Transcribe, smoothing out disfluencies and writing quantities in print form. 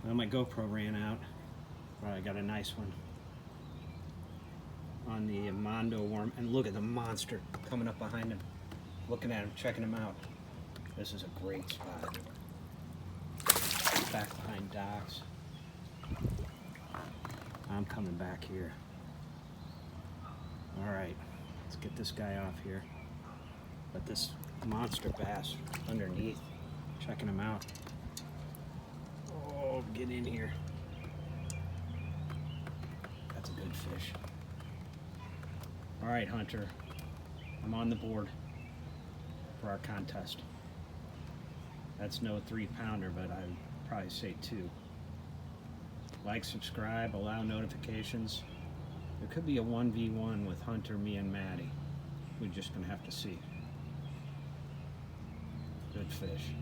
Well, my GoPro ran out, but I got a nice one on the Mondo Worm, and look at the monster coming up behind him. Looking at him, checking him out. This is a great spot. Back behind docks. I'm coming back here. All right, let's get this guy off here. But this monster bass underneath, checking him out. Oh, get in here. That's a good fish. All right, Hunter, I'm on the board for our contest. That's no 3-pounder, but I'd probably say 2. Like, subscribe, allow notifications. There could be a 1v1 with Hunter, me, and Maddie. We're just gonna have to see. Good fish.